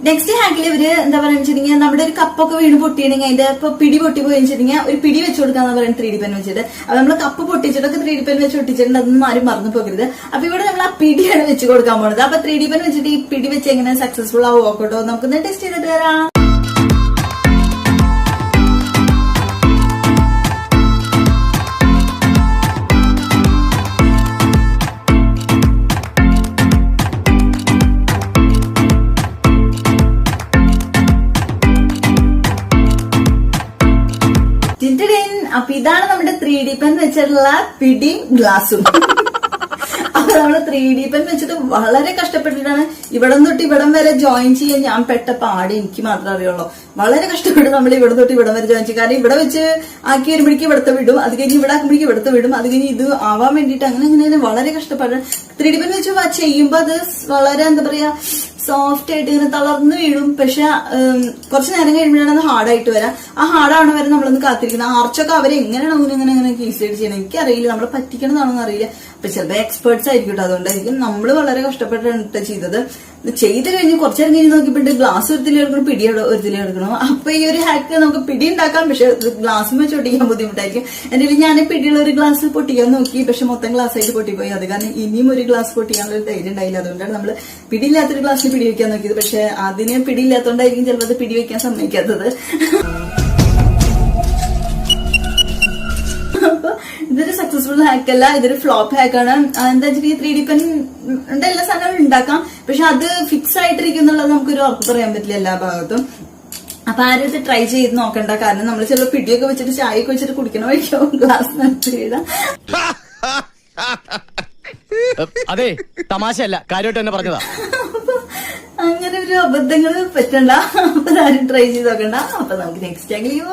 Next ഹാക്കിൽ ഇവര് എന്താ പറയുക വെച്ചിട്ടുണ്ടെങ്കിൽ നമ്മുടെ ഒരു കപ്പൊക്കെ വീണ് പൊട്ടിയിട്ടുണ്ടെങ്കിൽ അതിന്റെ ഇപ്പൊ പിടി പൊട്ടി പോയി വെച്ചിട്ടുണ്ടെങ്കിൽ ഒരു പിടി വെച്ച് കൊടുക്കാന്ന് പറയുന്നത് 3D പെൻ വെച്ചിട്ട്. അപ്പൊ നമ്മൾ കപ്പ് പൊട്ടിച്ചിട്ടൊക്കെ 3D പെൻ വെച്ച് ഒട്ടിച്ചിട്ടുണ്ട്, അതൊന്നും ആരും മറന്നു പോകരുത്. അപ്പൊ ഇവിടെ നമ്മൾ ആ പിടിയാണ് വെച്ച് കൊടുക്കാൻ പോകുന്നത്. അപ്പൊ 3D പെൻ വെച്ചിട്ട് ഈ പിടി വെച്ച് എങ്ങനെ സക്സസ്ഫുൾ ആവും നോക്കട്ടോ, നമുക്കൊന്ന് ടെസ്റ്റ് ചെയ്തിട്ട് വരാം. അപ്പൊ ഇതാണ് നമ്മുടെ 3D പെൻ വെച്ചിട്ടുള്ള പിടിയും ഗ്ലാസും. അപ്പൊ നമ്മള് 3D പെൻ വെച്ചിട്ട് വളരെ കഷ്ടപ്പെട്ടിട്ടാണ് ഇവിടം തൊട്ട് ഇവിടം വരെ ജോയിൻ ചെയ്യാൻ ഞാൻ പെട്ട പാടി എനിക്ക് മാത്രമേ അറിയുള്ളൂ. വളരെ കഷ്ടപ്പെട്ട് നമ്മൾ ഇവിടെ തൊട്ട് ഇവിടം വരെ ജോയിൻ ചെയ്യും. കാരണം ഇവിടെ വെച്ച് ആക്കി വരുമ്പോഴേക്കും ഇവിടത്തെ വിടും, അത് കഴിഞ്ഞ് ഇവിടെ ആക്കുമ്പോഴേക്കും ഇവിടത്തെ വിടും, അത് കഴിഞ്ഞ് ഇത് ആവാൻ വേണ്ടിയിട്ട് അങ്ങനെ വളരെ കഷ്ടപ്പാടാണ്. 3D പെൻ വെച്ച് ചെയ്യുമ്പോ അത് വളരെ എന്താ പറയാ സോഫ്റ്റ് ആയിട്ട് ഇങ്ങനെ തളർന്നു വീഴും. പക്ഷെ കുറച്ച് നേരം കഴിയുമ്പോഴാണ് അത് ഹാർഡായിട്ട് വരാം. ആ ഹാർഡാവണ വരെ നമ്മളൊന്ന് കാത്തിരിക്കുന്നത്. ആർച്ചൊക്കെ അവരെങ്ങനെയാണ് അങ്ങനെ ഈസിയായിട്ട് ചെയ്യണം എനിക്കറിയില്ല, നമ്മളെ പറ്റിക്കണമെന്നാണെന്ന് അറിയില്ല. അപ്പൊ ചിലപ്പോൾ എക്സ്പേർട്സ് ആയിരിക്കും കേട്ടോ, അതുകൊണ്ടായിരിക്കും. നമ്മൾ വളരെ കഷ്ടപ്പെട്ടാണ് ചെയ്തത്. ചെയ്ത് കഴിഞ്ഞ് കുറച്ചേരം കഴിഞ്ഞ് നോക്കിയപ്പോണ്ട് ഗ്ലാസ് ഒരുത്തിലെടുക്കണം, പിടി ഒരുത്തിലെടുക്കണം. അപ്പൊ ഈ ഒരു ഹാക്ക് നമുക്ക് പിടി ഉണ്ടാക്കാം, പക്ഷെ ഗ്ലാസ് വെച്ച് പൊട്ടിക്കാൻ ബുദ്ധിമുട്ടായിരിക്കും. എന്റെ ഞാൻ പിടിയുള്ള ഒരു ഗ്ലാസ് പൊട്ടിക്കാൻ നോക്കി, പക്ഷെ മൊത്തം ഗ്ലാസ് ആയിട്ട് പൊട്ടിപ്പോയി. അത് കാരണം ഇനിയും ഒരു ഗ്ലാസ് പൊട്ടിക്കാനുള്ള ഒരു ധൈര്യം ഉണ്ടായില്ല. അതുകൊണ്ടാണ് നമ്മൾ പിടിയില്ലാത്തൊരു ഗ്ലാസ്സിന് പിടി വെക്കാൻ നോക്കിയത്. പക്ഷെ അതിന് പിടിയില്ലാത്തോണ്ടായിരിക്കും ചിലപ്പോൾ അത് പിടി വെക്കാൻ സമ്മതിക്കാത്തത്. അപ്പൊ ഇതൊരു സക്സസ്ഫുൾ ഹാക്ക് അല്ല, ഇതൊരു ഫ്ലോപ്പ് ഹാക്കാണ്. എന്താ വെച്ചാൽ 3D പെൻ എല്ലാ സാധനങ്ങളും ഉണ്ടാക്കാം, പക്ഷെ അത് ഫിക്സ് ആയിട്ടിരിക്കും എന്നുള്ളത് നമുക്കൊരു ഉറപ്പ് പറയാൻ പറ്റില്ല എല്ലാ ഭാഗത്തും. അപ്പൊ ആരും ഇത് ട്രൈ ചെയ്ത് നോക്കണ്ട. കാരണം നമ്മൾ ചിലപ്പോൾ പിടിയൊക്കെ വെച്ചിട്ട് ചായയൊക്കെ വെച്ചിട്ട് കുടിക്കണ വഴിക്കോ ഗ്ലാസ് നിറച്ച് വീഴാം. അതെ, തമാശയല്ല, കാര്യമായിട്ട് തന്നെ പറഞ്ഞതാ. അങ്ങനെ ഒരു അബദ്ധങ്ങൾ പറ്റണ്ട. അപ്പൊ ആരും ട്രൈ ചെയ്ത് നോക്കണ്ട. അപ്പൊ നമുക്ക് നെക്സ്റ്റ് ആങ്കിലും